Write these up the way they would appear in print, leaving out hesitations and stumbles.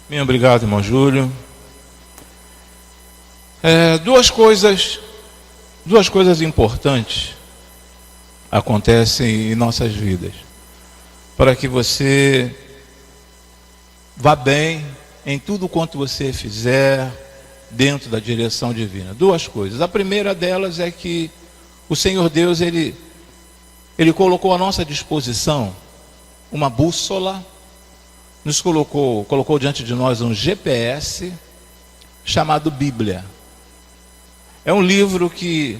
Bem, obrigado, irmão Júlio. Duas coisas importantes acontecem em nossas vidas para que você vá bem em tudo quanto você fizer dentro da direção divina. Duas coisas. A primeira delas é que o Senhor Deus, Ele colocou à nossa disposição uma bússola, colocou diante de nós um GPS chamado Bíblia. É um livro que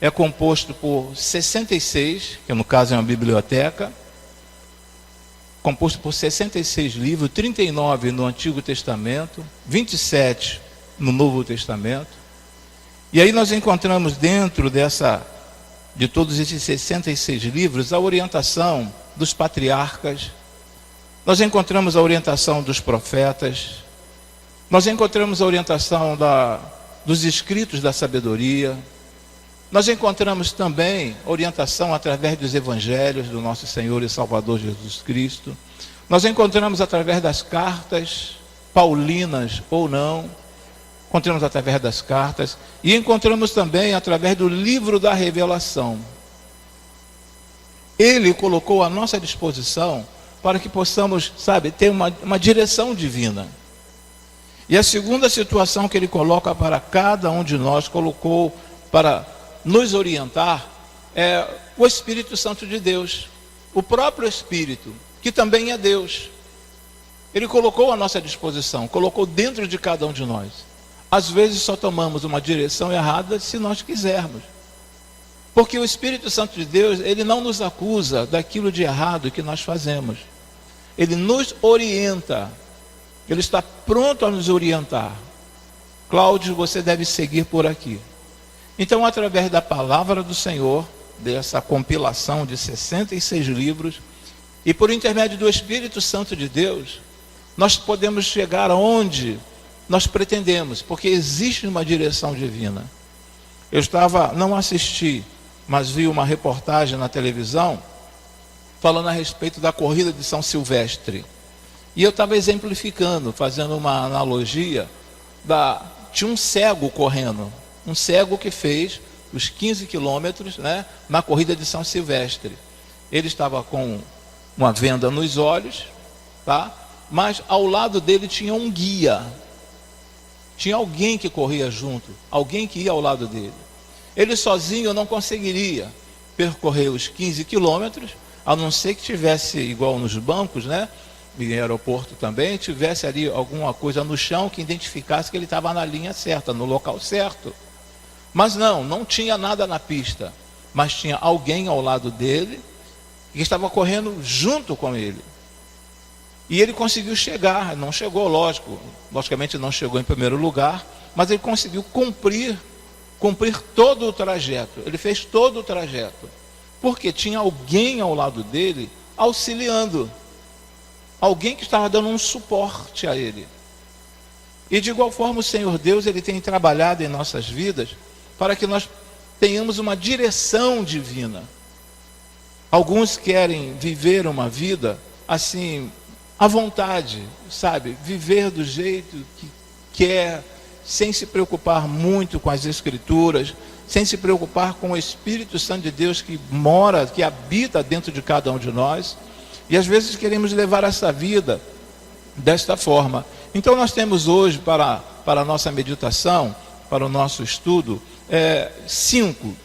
é composto por 66, que no caso é uma biblioteca, composto por 66 livros, 39 no Antigo Testamento, 27 no Novo Testamento. E aí nós encontramos dentro de todos esses 66 livros a orientação dos patriarcas, nós encontramos a orientação dos profetas, nós encontramos a orientação dos escritos da sabedoria, nós encontramos também orientação através dos evangelhos do nosso Senhor e Salvador Jesus Cristo, nós encontramos através das cartas, paulinas ou não, encontramos através das cartas, e encontramos também através do livro da revelação. Ele colocou à nossa disposição para que possamos, ter uma direção divina. E a segunda situação que ele coloca para cada um de nós, colocou para nos orientar, é o Espírito Santo de Deus, o próprio Espírito, que também é Deus. Ele colocou à nossa disposição, colocou dentro de cada um de nós. Às vezes só tomamos uma direção errada se nós quisermos. Porque o Espírito Santo de Deus, ele não nos acusa daquilo de errado que nós fazemos. Ele nos orienta. Ele está pronto a nos orientar. Cláudio, você deve seguir por aqui. Então, através da palavra do Senhor, dessa compilação de 66 livros, e por intermédio do Espírito Santo de Deus, nós podemos chegar aonde nós pretendemos, porque existe uma direção divina. Não assisti, mas vi uma reportagem na televisão, falando a respeito da corrida de São Silvestre. E eu estava exemplificando, fazendo uma analogia, tinha um cego correndo, um cego que fez os 15 quilômetros, na corrida de São Silvestre. Ele estava com uma venda nos olhos, mas ao lado dele tinha um guia. Tinha alguém que corria junto, alguém que ia ao lado dele. Ele sozinho não conseguiria percorrer os 15 quilômetros, a não ser que tivesse, igual nos bancos, e aeroporto também, tivesse ali alguma coisa no chão que identificasse que ele estava na linha certa, no local certo. Mas não tinha nada na pista, mas tinha alguém ao lado dele que estava correndo junto com ele. E ele conseguiu chegar, não chegou, logicamente não chegou em primeiro lugar, mas ele conseguiu cumprir todo o trajeto. Ele fez todo o trajeto, porque tinha alguém ao lado dele auxiliando, alguém que estava dando um suporte a ele. E de igual forma o Senhor Deus, ele tem trabalhado em nossas vidas para que nós tenhamos uma direção divina. Alguns querem viver uma vida assim, à vontade, viver do jeito que quer, sem se preocupar muito com as Escrituras, sem se preocupar com o Espírito Santo de Deus que mora, que habita dentro de cada um de nós. E às vezes queremos levar essa vida desta forma. Então nós temos hoje para a nossa meditação, para o nosso estudo, 5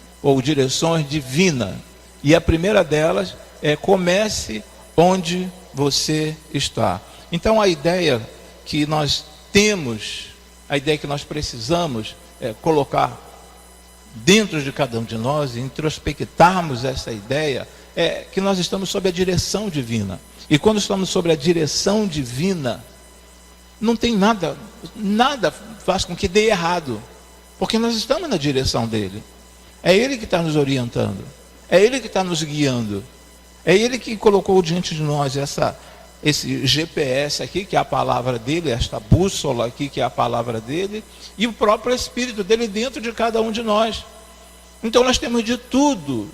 direções divinas. E a primeira delas é: comece onde você está. Então a ideia que nós temos, a ideia que nós precisamos colocar dentro de cada um de nós, e introspectarmos essa ideia, é que nós estamos sob a direção divina. E quando estamos sob a direção divina, não tem nada faz com que dê errado, porque nós estamos na direção dele. É ele que está nos orientando, é ele que está nos guiando, é ele que colocou diante de nós esse GPS aqui, que é a palavra dele, esta bússola aqui, que é a palavra dele, e o próprio Espírito dele dentro de cada um de nós. Então nós temos de tudo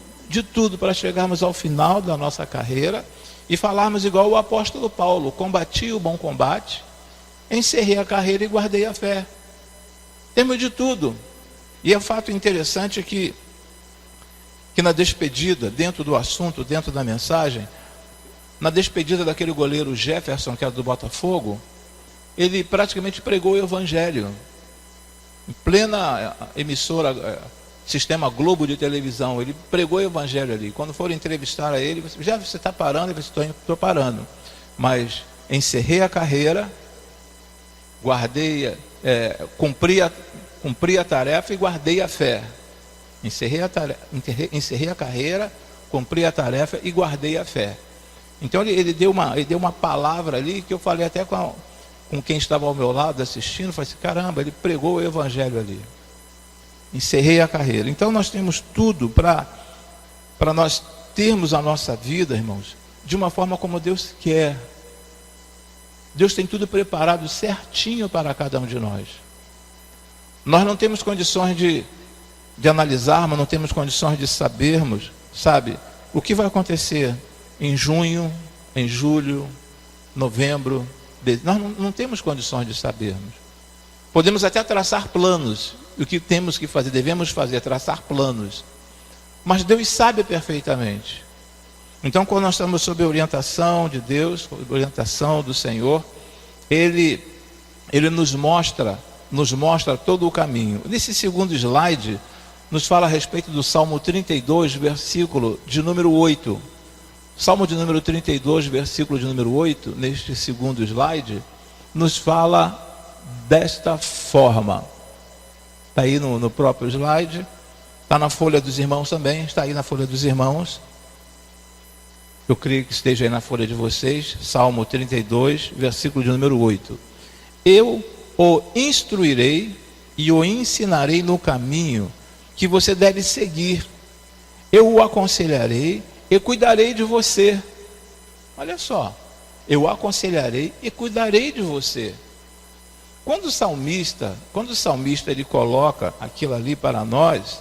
para chegarmos ao final da nossa carreira e falarmos igual o apóstolo Paulo: combati o bom combate, encerrei a carreira e guardei a fé. Temos de tudo. E é um fato interessante que na despedida, dentro do assunto, dentro da mensagem, na despedida daquele goleiro Jefferson, que era do Botafogo, ele praticamente pregou o evangelho. Em plena emissora, sistema Globo de televisão, ele pregou o evangelho ali. Quando foram entrevistar a ele, já você está parando? Ele disse, estou parando. Mas encerrei a carreira, guardei, cumpri a tarefa e guardei a fé. Encerrei a carreira, cumpri a tarefa e guardei a fé. Então ele deu uma palavra ali que eu falei até com quem estava ao meu lado assistindo, falei assim, caramba, ele pregou o evangelho ali. Encerrei a carreira. Então nós temos tudo para nós termos a nossa vida, irmãos, de uma forma como Deus quer. Deus tem tudo preparado certinho para cada um de nós. Nós não temos condições de analisarmos, não temos condições de sabermos, sabe, o que vai acontecer em junho, em julho, novembro. Nós não temos condições de sabermos. Podemos até traçar planos. O que temos que fazer, devemos fazer, traçar planos. Mas Deus sabe perfeitamente. Então, quando nós estamos sob a orientação de Deus, sob a orientação do Senhor, Ele nos mostra todo o caminho. Nesse segundo slide, nos fala a respeito do Salmo 32, versículo de número 8. Salmo de número 32, versículo de número 8, neste segundo slide, nos fala desta forma. Está aí no próprio slide, está na folha dos irmãos também, está aí na folha dos irmãos. Eu creio que esteja aí na folha de vocês, Salmo 32, versículo de número 8. Eu o instruirei e o ensinarei no caminho que você deve seguir. Eu o aconselharei e cuidarei de você. Olha só, eu o aconselharei e cuidarei de você. Quando o salmista ele coloca aquilo ali para nós,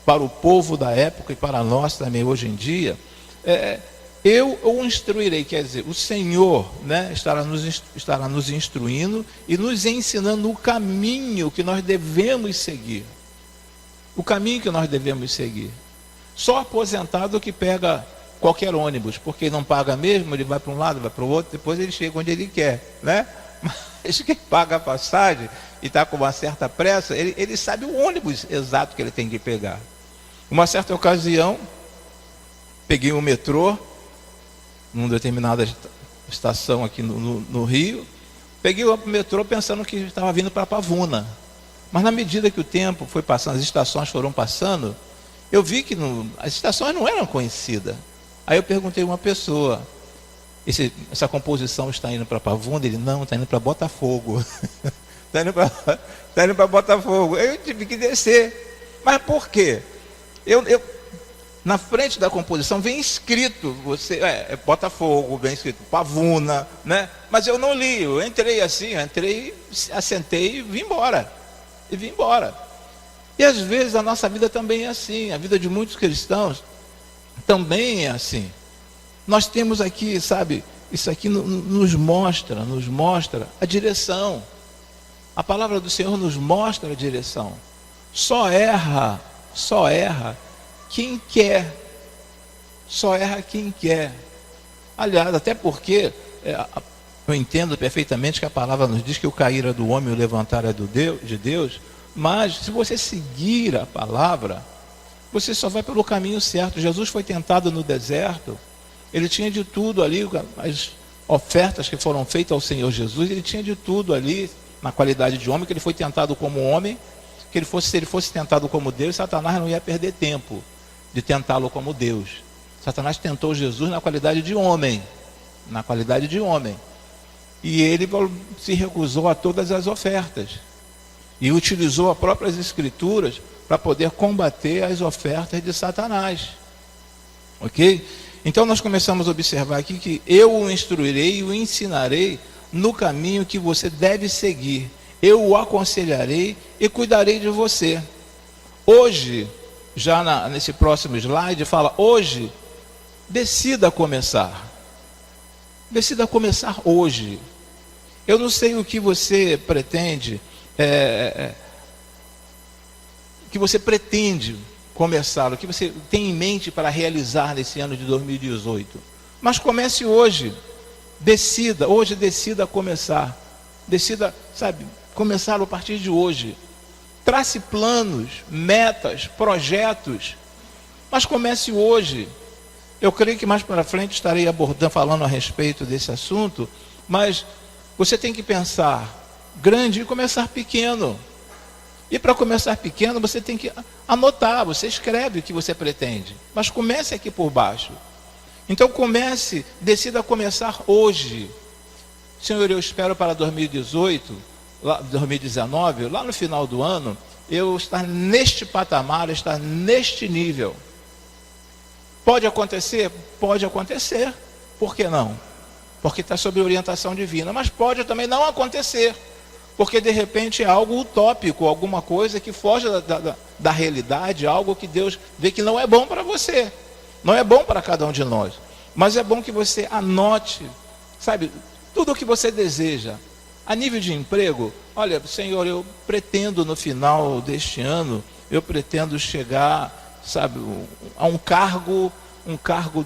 para o povo da época e para nós também hoje em dia, eu o instruirei, quer dizer, o Senhor, né, estará nos instruindo e nos ensinando o caminho que nós devemos seguir. O caminho que nós devemos seguir. Só aposentado que pega qualquer ônibus, porque não paga mesmo, ele vai para um lado, vai para o outro, depois ele chega onde ele quer, né? Mas quem paga a passagem e está com uma certa pressa, ele sabe o ônibus exato que ele tem que pegar. Uma certa ocasião, peguei um metrô, numa determinada estação aqui no Rio, peguei o metrô pensando que estava vindo para Pavuna. Mas na medida que o tempo foi passando, as estações foram passando, eu vi que as estações não eram conhecidas. Aí eu perguntei a uma pessoa, essa composição está indo para Pavuna? Ele, não, está indo para Botafogo. Está indo para Botafogo. Eu tive que descer. Mas por quê? Na frente da composição vem escrito, Botafogo, vem escrito Pavuna, né? Mas eu não li, eu entrei assim, assentei e vim embora. E às vezes a nossa vida também é assim, a vida de muitos cristãos também é assim. Nós temos aqui, sabe, isso aqui nos mostra a direção. A palavra do Senhor nos mostra a direção. Só erra quem quer. Só erra quem quer. Aliás, até porque eu entendo perfeitamente que a palavra nos diz que o cair é do homem e o levantar é de Deus, mas se você seguir a palavra, você só vai pelo caminho certo. Jesus foi tentado no deserto, ele tinha de tudo ali, as ofertas que foram feitas ao Senhor Jesus, ele tinha de tudo ali, na qualidade de homem, que ele foi tentado como homem, se ele fosse tentado como Deus, Satanás não ia perder tempo de tentá-lo como Deus. Satanás tentou Jesus na qualidade de homem, e ele se recusou a todas as ofertas, e utilizou as próprias escrituras para poder combater as ofertas de Satanás. Ok? Então nós começamos a observar aqui que eu o instruirei e o ensinarei no caminho que você deve seguir. Eu o aconselharei e cuidarei de você. Hoje, já nesse próximo slide, fala, hoje, decida começar. Decida começar hoje. Eu não sei o que você pretende, começar, o que você tem em mente para realizar nesse ano de 2018. Mas comece hoje, decida começar. Decida, começar a partir de hoje. Trace planos, metas, projetos, mas comece hoje. Eu creio que mais para frente estarei falando a respeito desse assunto, mas você tem que pensar grande e começar pequeno. E para começar pequeno, você tem que anotar, você escreve o que você pretende, mas comece aqui por baixo. Então decida começar hoje. Senhor, eu espero para 2018, 2019, lá no final do ano, eu estar neste patamar, estar neste nível. Pode acontecer? Pode acontecer. Por que não? Porque está sob orientação divina. Mas pode também não acontecer. Porque de repente é algo utópico, alguma coisa que foge da realidade, algo que Deus vê que não é bom para você. Não é bom para cada um de nós. Mas é bom que você anote, tudo o que você deseja. A nível de emprego, olha, Senhor, eu pretendo no final deste ano, eu pretendo chegar, a um cargo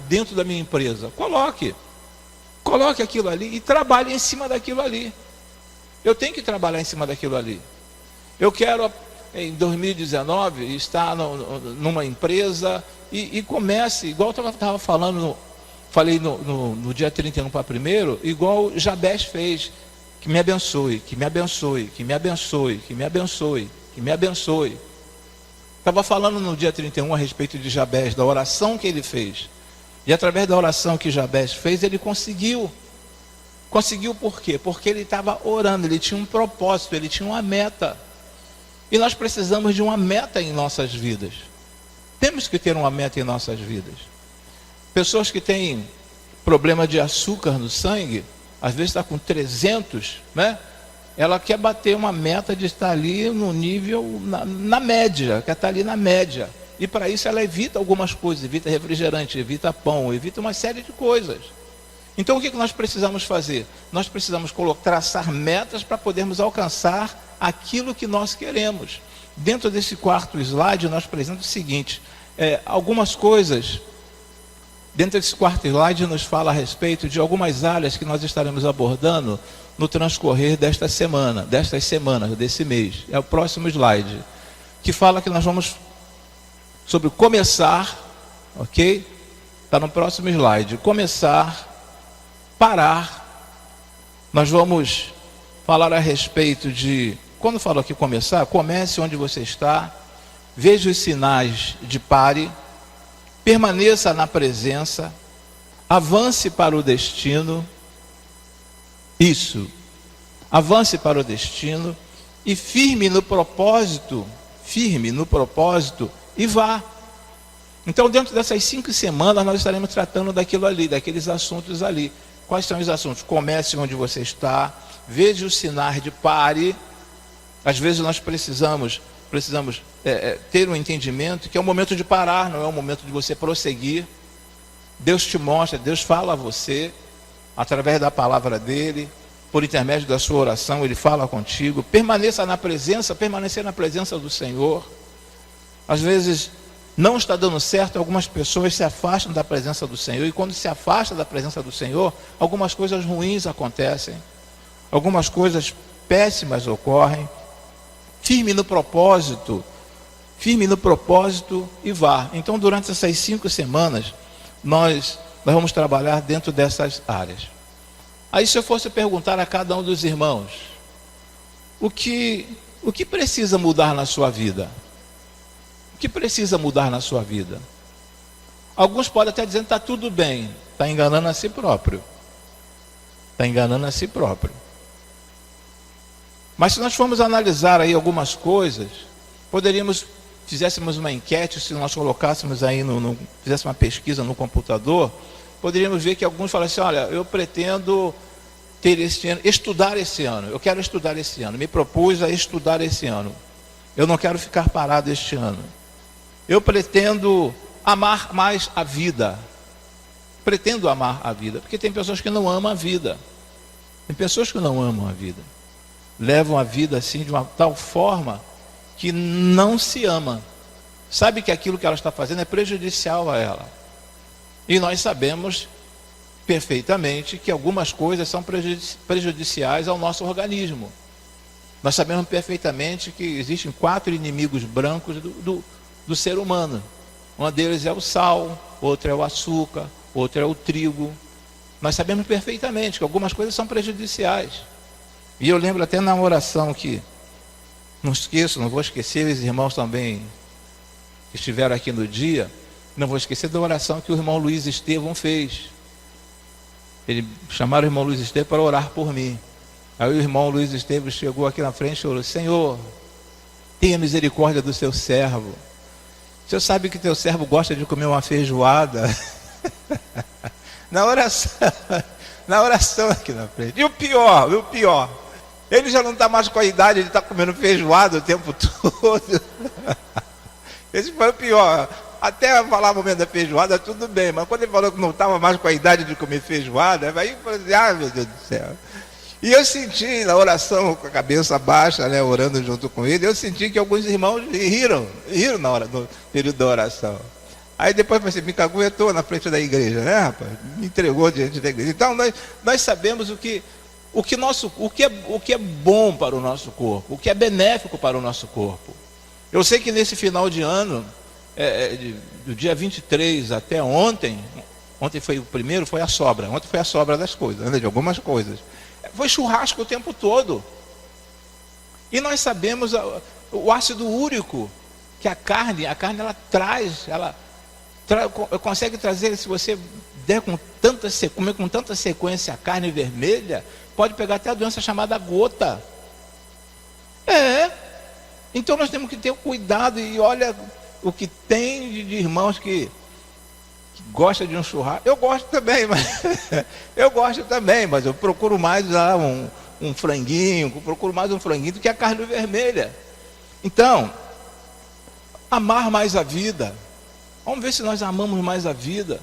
dentro da minha empresa. Coloque aquilo ali e trabalhe em cima daquilo ali. Eu tenho que trabalhar em cima daquilo ali. Eu quero, em 2019, estar numa empresa e comece, igual eu estava falei no dia 31 para 1º, igual Jabés fez, que me abençoe, que me abençoe, que me abençoe, que me abençoe, que me abençoe. Estava falando no dia 31 a respeito de Jabés, da oração que ele fez. E através da oração que Jabés fez, ele conseguiu. Conseguiu por quê? Porque ele estava orando, ele tinha um propósito, ele tinha uma meta. E nós precisamos de uma meta em nossas vidas. Temos que ter uma meta em nossas vidas. Pessoas que têm problema de açúcar no sangue, às vezes está com 300, né? Ela quer bater uma meta de estar ali no nível, na média, quer estar ali na média. E para isso ela evita algumas coisas, evita refrigerante, evita pão, evita uma série de coisas. Então o que nós precisamos fazer? Nós precisamos traçar metas para podermos alcançar aquilo que nós queremos. Dentro desse quarto slide nós apresentamos o seguinte, algumas coisas, dentro desse quarto slide nos fala a respeito de algumas áreas que nós estaremos abordando no transcorrer destas semanas, desse mês. É o próximo slide, que fala que nós vamos sobre começar, ok? Está no próximo slide, começar, parar. Nós vamos falar a respeito de, quando falo aqui começar, comece onde você está, veja os sinais de pare, permaneça na presença, avance para o destino, avance para o destino e firme no propósito e vá. Então dentro dessas 5 semanas nós estaremos tratando daquilo ali, daqueles assuntos ali. Quais são os assuntos? Comece onde você está, veja os sinais de pare. Às vezes nós precisamos ter um entendimento que é o momento de parar, não é o momento de você prosseguir. Deus te mostra, Deus fala a você, através da palavra dele, por intermédio da sua oração, ele fala contigo. Permanecer na presença do Senhor. Às vezes não está dando certo, algumas pessoas se afastam da presença do Senhor, e quando se afasta da presença do Senhor, algumas coisas ruins acontecem, algumas coisas péssimas ocorrem. Firme no propósito e vá. Então durante essas 5 semanas, nós vamos trabalhar dentro dessas áreas. Aí se eu fosse perguntar a cada um dos irmãos, o que precisa mudar na sua vida? O que precisa mudar na sua vida? Alguns podem até dizer que está tudo bem, está enganando a si próprio. Está enganando a si próprio. Mas se nós formos analisar aí algumas coisas, fizéssemos uma enquete, se nós colocássemos aí, fizéssemos uma pesquisa no computador, poderíamos ver que alguns falam assim, olha, eu pretendo estudar esse ano, eu quero estudar esse ano, me propus a estudar esse ano, eu não quero ficar parado este ano, eu pretendo amar mais a vida, porque tem pessoas que não amam a vida, Tem pessoas que não amam a vida, levam a vida assim de uma tal forma que não se ama. Sabe que aquilo que ela está fazendo é prejudicial a ela. E nós sabemos perfeitamente que algumas coisas são prejudiciais ao nosso organismo. Nós sabemos perfeitamente que existem 4 inimigos brancos do ser humano. Um deles é o sal, outro é o açúcar, outro é o trigo. Nós sabemos perfeitamente que algumas coisas são prejudiciais. E eu lembro até na oração que, não esqueço, não vou esquecer, os irmãos também que estiveram aqui no dia, não vou esquecer da oração que o irmão Luiz Estevão fez. Ele chamaram o irmão Luiz Estevão para orar por mim. Aí o irmão Luiz Estevão chegou aqui na frente e falou: Senhor, tenha misericórdia do seu servo. O senhor sabe que teu servo gosta de comer uma feijoada? na oração aqui na frente. E o pior, ele já não está mais com a idade, ele está comendo feijoada o tempo todo. Esse foi o pior. Até falar o momento da feijoada, tudo bem, mas quando ele falou que não estava mais com a idade de comer feijoada, aí eu falei assim, meu Deus do céu. E eu senti na oração, com a cabeça baixa, né, orando junto com ele, eu senti que alguns irmãos riram na hora do período da oração. Aí depois você me caguetou na frente da igreja, né, rapaz? Me entregou diante da igreja. Então nós sabemos o que é bom para o nosso corpo, o que é benéfico para o nosso corpo. Eu sei que nesse final de ano, do dia 23 até ontem foi o primeiro, foi a sobra. Ontem foi a sobra das coisas, né, de algumas coisas. Foi churrasco o tempo todo. E nós sabemos o ácido úrico que a carne ela traz, consegue trazer, se você der comer com tanta sequência a carne vermelha, pode pegar até a doença chamada gota. Então nós temos que ter cuidado. E olha o que tem de irmãos que gosta de um churrasco. Eu gosto também, mas eu procuro mais um franguinho, do que a carne vermelha. Então, amar mais a vida. Vamos ver se nós amamos mais a vida.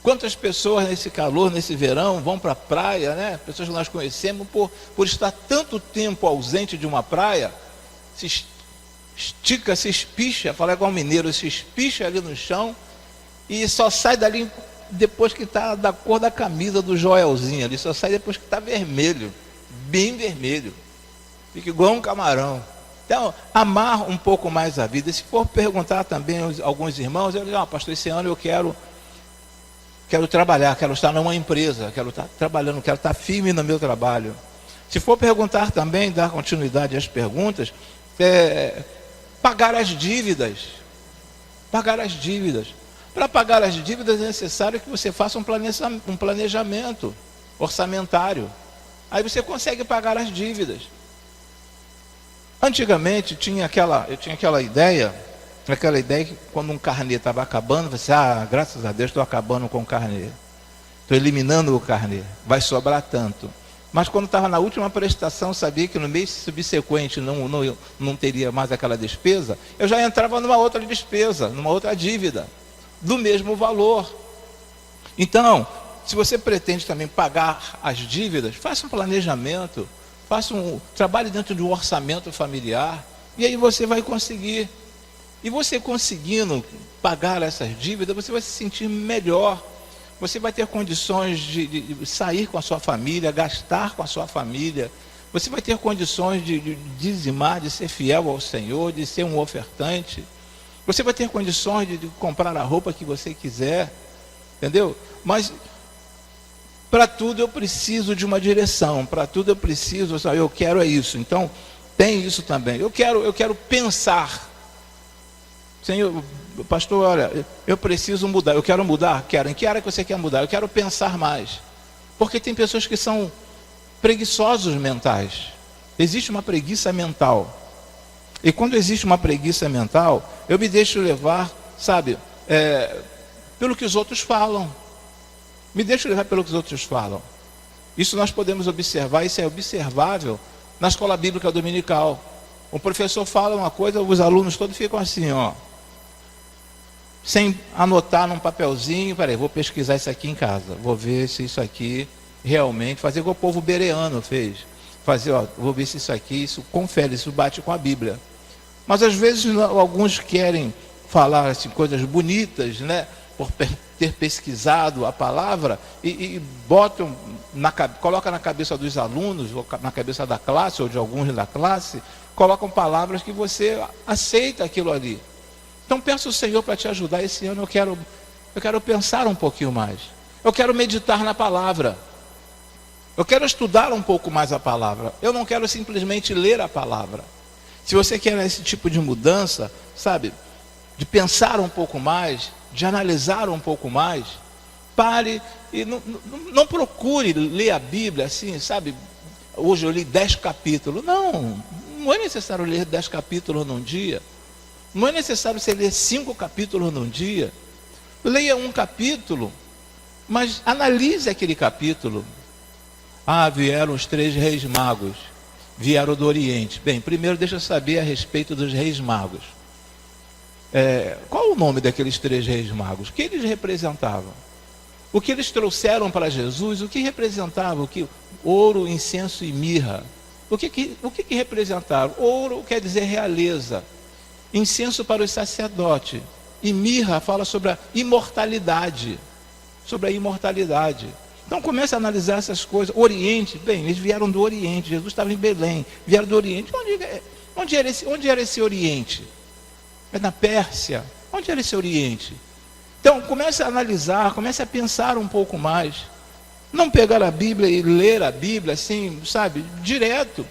Quantas pessoas nesse calor, nesse verão, vão para a praia, né? Pessoas que nós conhecemos, por estar tanto tempo ausente de uma praia, se estica, se espicha, fala igual mineiro, se espicha ali no chão, e só sai dali depois que está da cor da camisa do Joelzinho ali, só sai depois que está vermelho, bem vermelho, fica igual um camarão. Então, amar um pouco mais a vida. E se for perguntar também a alguns irmãos, eu digo, pastor, esse ano eu quero trabalhar, quero estar numa empresa, quero estar trabalhando, quero estar firme no meu trabalho. Se for perguntar também, dar continuidade às perguntas, pagar as dívidas. Pagar as dívidas. Para pagar as dívidas é necessário que você faça um planejamento orçamentário. Aí você consegue pagar as dívidas. Antigamente eu tinha aquela ideia que quando um carnê estava acabando, você graças a Deus estou acabando com o carnê. Estou eliminando o carnê, vai sobrar tanto. Mas quando estava na última prestação, sabia que no mês subsequente não teria mais aquela despesa, eu já entrava numa outra despesa, numa outra dívida, do mesmo valor. Então, se você pretende também pagar as dívidas, faça um planejamento, trabalhe dentro de um orçamento familiar, e aí você vai conseguir. E você conseguindo pagar essas dívidas, você vai se sentir melhor. Você vai ter condições de sair com a sua família, gastar com a sua família. Você vai ter condições de dizimar, de ser fiel ao Senhor, de ser um ofertante. Você vai ter condições de comprar a roupa que você quiser. Entendeu? Mas para tudo eu preciso de uma direção. Para tudo eu preciso, eu quero isso. Então, tem isso também. Eu quero pensar. Senhor, pastor, olha, eu preciso mudar, eu quero mudar, quero. Em que área que você quer mudar? Eu quero pensar mais. Porque tem pessoas que são preguiçosos mentais. Existe uma preguiça mental. E quando existe uma preguiça mental, eu me deixo levar, pelo que os outros falam. Me deixo levar pelo que os outros falam. Isso nós podemos observar, isso é observável na escola bíblica dominical. O professor fala uma coisa, os alunos todos ficam assim, sem anotar num papelzinho. Peraí, vou pesquisar isso aqui em casa, vou ver se isso aqui realmente, fazer igual o povo bereano fez. Fazer, ó, vou ver se isso confere, isso bate com a Bíblia. Mas às vezes alguns querem falar assim, coisas bonitas, né? Por ter pesquisado a palavra e botam, coloca na cabeça dos alunos, ou na cabeça da classe, ou de alguns da classe, colocam palavras que você aceita aquilo ali. Então peço ao Senhor para te ajudar esse ano. Eu quero pensar um pouquinho mais. Eu quero meditar na palavra. Eu quero estudar um pouco mais a palavra. Eu não quero simplesmente ler a palavra. Se você quer esse tipo de mudança, sabe, de pensar um pouco mais, de analisar um pouco mais, pare e não procure ler a Bíblia assim, sabe, hoje eu li 10 capítulos. Não é necessário ler 10 capítulos num dia. Não é necessário você ler 5 capítulos num dia. Leia um capítulo, mas analise aquele capítulo. Vieram os 3 reis magos, vieram do Oriente. Bem, primeiro deixa eu saber a respeito dos reis magos. Qual o nome daqueles 3 reis magos? O que eles representavam? O que eles trouxeram para Jesus? O que representava? Ouro, incenso e mirra. O que representaram? Ouro quer dizer realeza. Incenso para os sacerdotes. E mirra fala sobre a imortalidade. Sobre a imortalidade. Então comece a analisar essas coisas. Oriente, bem, eles vieram do Oriente. Jesus estava em Belém, vieram do Oriente. Onde era esse Oriente? É na Pérsia. Onde era esse Oriente? Então comece a analisar, comece a pensar um pouco mais. Não pegar a Bíblia e ler a Bíblia assim, sabe, direto.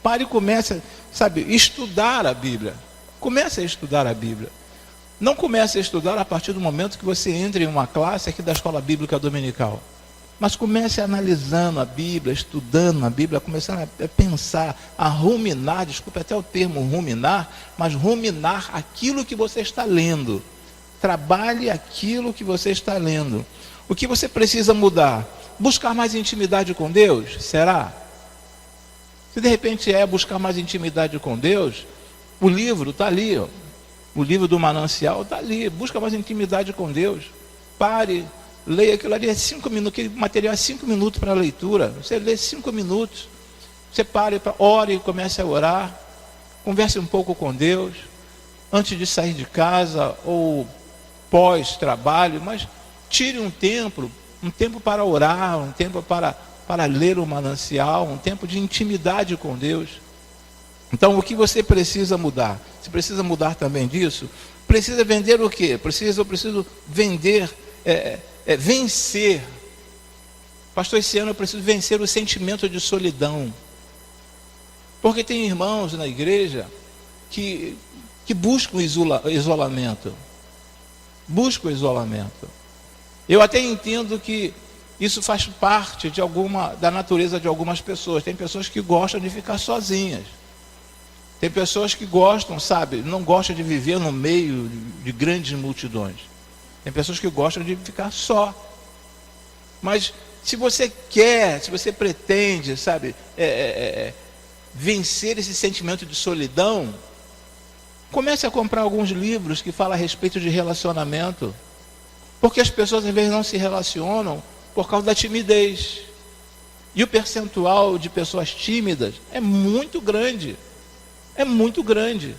Pare e comece, sabe, estudar a Bíblia. Comece a estudar a Bíblia. Não comece a estudar a partir do momento que você entre em uma classe aqui da Escola Bíblica Dominical. Mas comece analisando a Bíblia, estudando a Bíblia, começando a pensar, a ruminar, desculpe até o termo ruminar, mas ruminar aquilo que você está lendo. Trabalhe aquilo que você está lendo. O que você precisa mudar? Buscar mais intimidade com Deus? Será? Se de repente buscar mais intimidade com Deus, o livro está ali, ó. O livro do manancial está ali. Busca mais intimidade com Deus. Pare, leia aquilo ali, 5 minutos, aquele material é 5 minutos para a leitura. Você lê 5 minutos. Você pare, ore, comece a orar. Converse um pouco com Deus. Antes de sair de casa ou pós-trabalho, mas tire um tempo para orar, um tempo para ler o manancial, um tempo de intimidade com Deus. Então, o que você precisa mudar? Você precisa mudar também disso? Precisa vender o quê? Eu preciso vender, vencer. Pastor, esse ano eu preciso vencer o sentimento de solidão. Porque tem irmãos na igreja que buscam isolamento. Buscam isolamento. Eu até entendo que isso faz parte da natureza de algumas pessoas. Tem pessoas que gostam de ficar sozinhas. Tem pessoas que gostam, sabe, não gostam de viver no meio de grandes multidões. Tem pessoas que gostam de ficar só. Mas se você pretende, sabe, vencer esse sentimento de solidão, comece a comprar alguns livros que falam a respeito de relacionamento. Porque as pessoas às vezes não se relacionam por causa da timidez. E o percentual de pessoas tímidas é muito grande. É muito grande.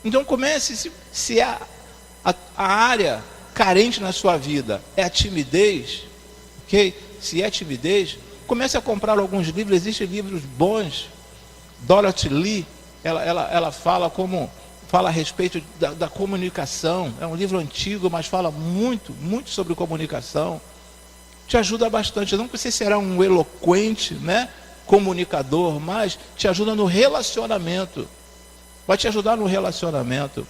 Então comece, se a área carente na sua vida é a timidez, ok? Se é timidez, comece a comprar alguns livros. Existem livros bons. Dorothy Lee, ela fala a respeito da comunicação. É um livro antigo, mas fala muito, muito sobre comunicação. Te ajuda bastante. Não que você será um eloquente, né, comunicador, mas te ajuda no relacionamento. Vai te ajudar no relacionamento.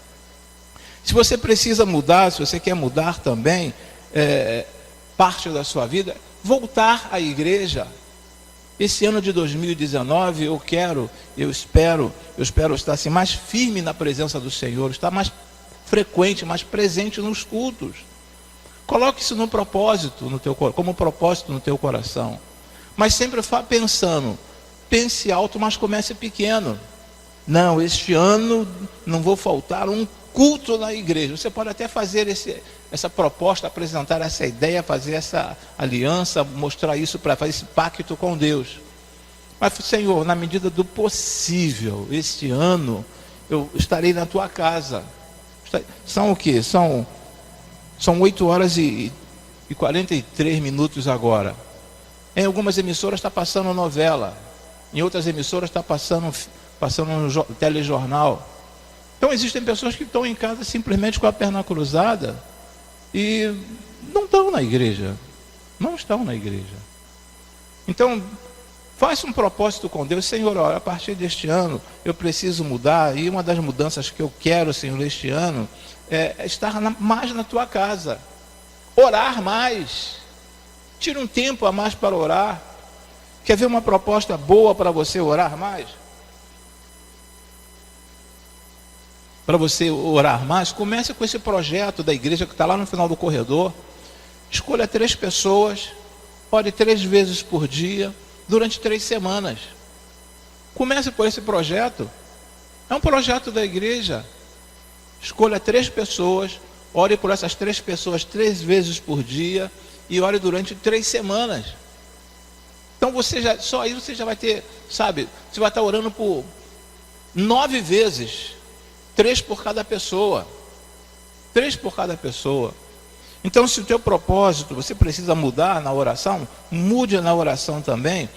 Se você precisa mudar, se você quer mudar também parte da sua vida, voltar à igreja. Esse ano de 2019 eu espero estar assim, mais firme na presença do Senhor, estar mais frequente, mais presente nos cultos. Coloque isso como propósito no teu coração. Mas sempre pensando, pense alto, mas comece pequeno. Não, este ano não vou faltar um culto na igreja. Você pode até fazer essa proposta, apresentar essa ideia, fazer essa aliança, mostrar isso, para fazer esse pacto com Deus. Mas, Senhor, na medida do possível, este ano, eu estarei na tua casa. São o quê? São 8 horas e 43 minutos agora. Em algumas emissoras está passando novela. Em outras emissoras está passando no telejornal. Então existem pessoas que estão em casa simplesmente com a perna cruzada e não estão na igreja. Não estão na igreja. Então, faça um propósito com Deus. Senhor, olha, a partir deste ano eu preciso mudar. E uma das mudanças que eu quero, Senhor, este ano é estar mais na tua casa. Orar mais. Tira um tempo a mais para orar. Quer ver uma proposta boa para você orar mais? Para você orar mais, comece com esse projeto da igreja que está lá no final do corredor. Escolha 3 pessoas, ore 3 vezes por dia, durante 3 semanas. Comece por esse projeto. É um projeto da igreja. Escolha 3 pessoas, ore por essas 3 pessoas 3 vezes por dia e ore durante 3 semanas. Então só aí você já vai ter, sabe, você vai estar orando por 9 vezes, 3 por cada pessoa. 3 por cada pessoa. Então, se o teu propósito, você precisa mudar na oração, mude na oração também,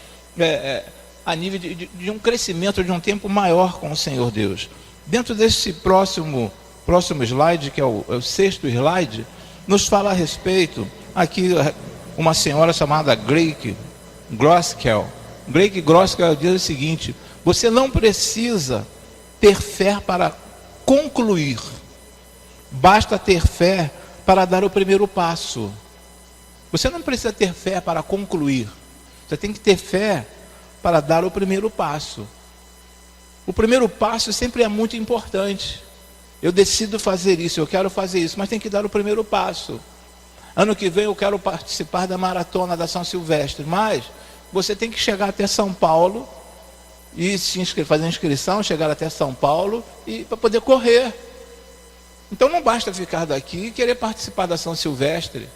a nível de um crescimento, de um tempo maior com o Senhor Deus. Dentro desse próximo slide, que é o 6º slide, nos fala a respeito, aqui, uma senhora chamada Greg Groeschel. Greg Groeschel diz o seguinte: você não precisa ter fé para concluir, basta ter fé para dar o primeiro passo. Você não precisa ter fé para concluir, você tem que ter fé para dar o primeiro passo. O primeiro passo sempre é muito importante. Eu decido fazer isso, eu quero fazer isso, mas tem que dar o primeiro passo. Ano que vem eu quero participar da maratona da São Silvestre, mas você tem que chegar até São Paulo e fazer a inscrição, chegar até São Paulo e para poder correr. Então não basta ficar daqui e querer participar da São Silvestre.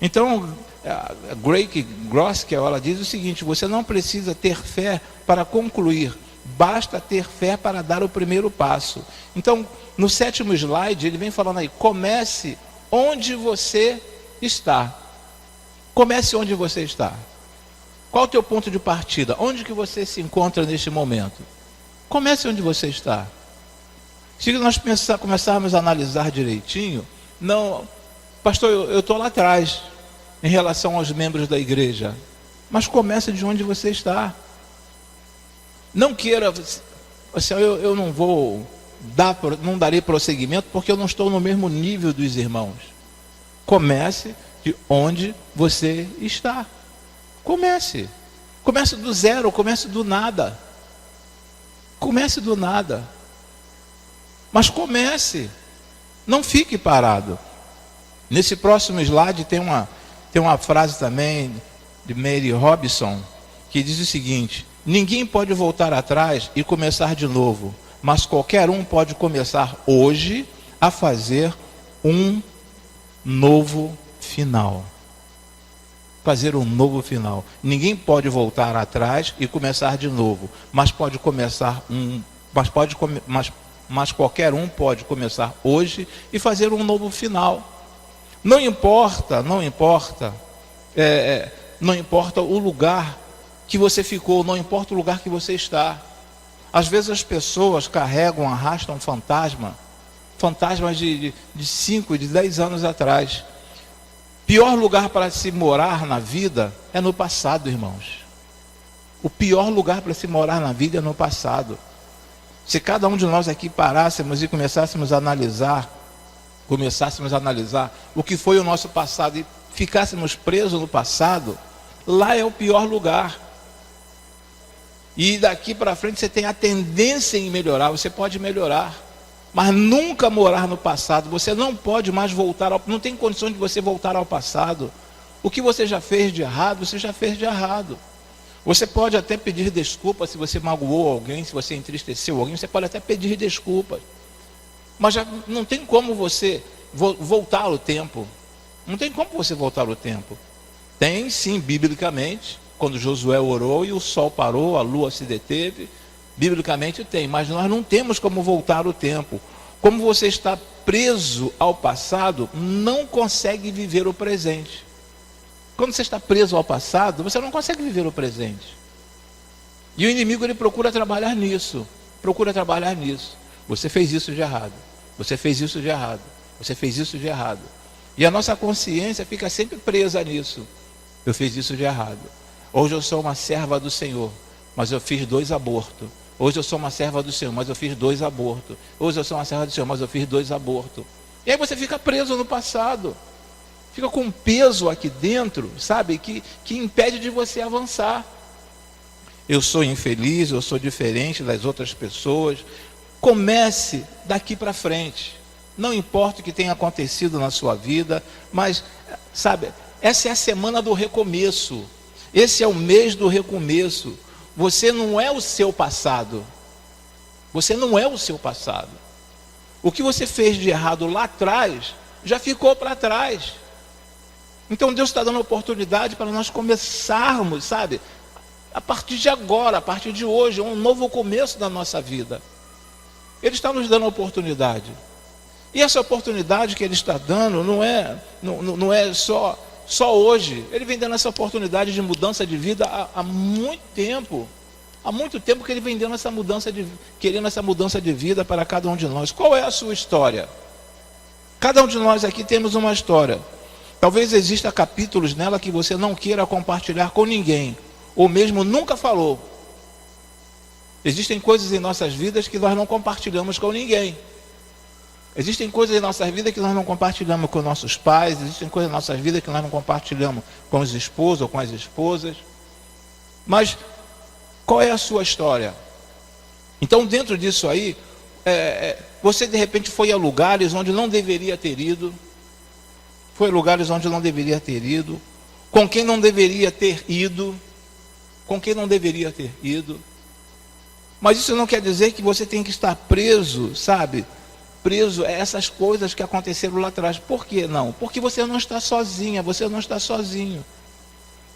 Então, a Greg Groeschel, ela diz o seguinte: você não precisa ter fé para concluir, basta ter fé para dar o primeiro passo. Então, no 7º slide, ele vem falando aí: comece onde você está. Comece onde você está. Qual o teu ponto de partida? Onde que você se encontra neste momento? Comece onde você está. Se nós começarmos a analisar direitinho, não, pastor, eu estou lá atrás, em relação aos membros da igreja. Mas comece de onde você está. Não queira, assim, eu não darei prosseguimento porque eu não estou no mesmo nível dos irmãos. Comece de onde você está. Comece do zero, comece do nada. Comece do nada. Mas comece. Não fique parado. Nesse próximo slide tem uma frase também de Mary Robinson que diz o seguinte: ninguém pode voltar atrás e começar de novo, mas qualquer um pode começar hoje a fazer um novo final. Fazer um novo final. Ninguém pode voltar atrás e começar de novo, mas qualquer um pode começar hoje e fazer um novo final. Não importa o lugar que você ficou, não importa o lugar que você está. Às vezes as pessoas arrastam fantasmas de 5, de 10 anos atrás. Pior lugar para se morar na vida é no passado, irmãos. O pior lugar para se morar na vida é no passado. Se cada um de nós aqui parássemos e começássemos a analisar o que foi o nosso passado e ficássemos presos no passado, lá é o pior lugar. E daqui para frente você tem a tendência em melhorar, você pode melhorar, mas nunca morar no passado. Você não pode mais não tem condições de você voltar ao passado. O que você já fez de errado, você já fez de errado. Você pode até pedir desculpas se você magoou alguém, se você entristeceu alguém, você pode até pedir desculpas. mas já não tem como você voltar o tempo. Não tem como você voltar o tempo. Tem sim, biblicamente, quando Josué orou e o sol parou, a lua se deteve, biblicamente tem, mas nós não temos como voltar o tempo. Como você está preso ao passado, não consegue viver o presente. Quando você está preso ao passado, você não consegue viver o presente. E o inimigo, ele procura trabalhar nisso. Você fez isso de errado. Você fez isso de errado. Você fez isso de errado. E a nossa consciência fica sempre presa nisso. Eu fiz isso de errado. Hoje eu sou uma serva do Senhor, mas eu fiz 2 abortos. Hoje eu sou uma serva do Senhor, mas eu fiz 2 abortos. Hoje eu sou uma serva do Senhor, mas eu fiz 2 abortos. E aí você fica preso no passado. Fica com um peso aqui dentro, sabe, que impede de você avançar. Eu sou infeliz, eu sou diferente das outras pessoas. Comece daqui para frente. Não importa o que tenha acontecido na sua vida, mas, sabe, essa é a semana do recomeço. Esse é o mês do recomeço. Você não é o seu passado. Você não é o seu passado. O que você fez de errado lá atrás, já ficou para trás. Então Deus está dando oportunidade para nós começarmos, sabe? A partir de agora, a partir de hoje, um novo começo da nossa vida. Ele está nos dando a oportunidade. E essa oportunidade que Ele está dando não é só hoje. Ele vem dando essa oportunidade de mudança de vida há muito tempo. Há muito tempo que Ele vem dando querendo essa mudança de vida para cada um de nós. Qual é a sua história? Cada um de nós aqui temos uma história. Talvez exista capítulos nela que você não queira compartilhar com ninguém, ou mesmo nunca falou. Existem coisas em nossas vidas que nós não compartilhamos com ninguém. Existem coisas em nossas vidas que nós não compartilhamos com nossos pais. Existem coisas em nossas vidas que nós não compartilhamos com os esposos ou com as esposas. Mas qual é a sua história? Então, dentro disso aí, você de repente foi a lugares onde não deveria ter ido. Foi a lugares onde não deveria ter ido. Com quem não deveria ter ido. Com quem não deveria ter ido. Mas isso não quer dizer que você tem que estar preso, sabe? Preso a essas coisas que aconteceram lá atrás. Por que não? Porque você não está sozinha, você não está sozinho.